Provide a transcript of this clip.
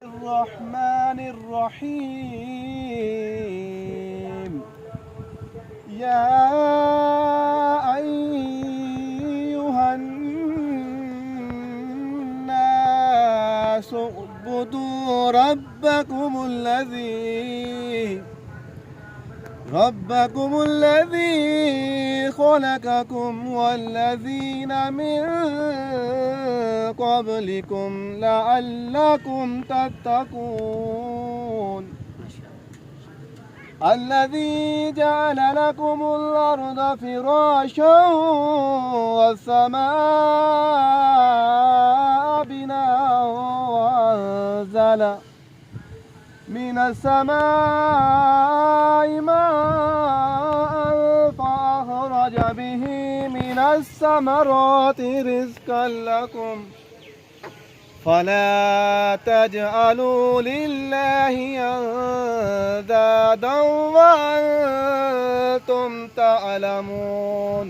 الرحمن الرحيم. يا أيها الناس اعبدوا ربكم الذي خلقكم والذين من قبلكم لعلكم تتقون. الذي جعل لكم الأرض فراشا والسماء بناء وأنزل من السماء ماء فأخرج به من الثمرات رزقا لكم فلا تجعلوا لله أندادا وأنتم تعلمون.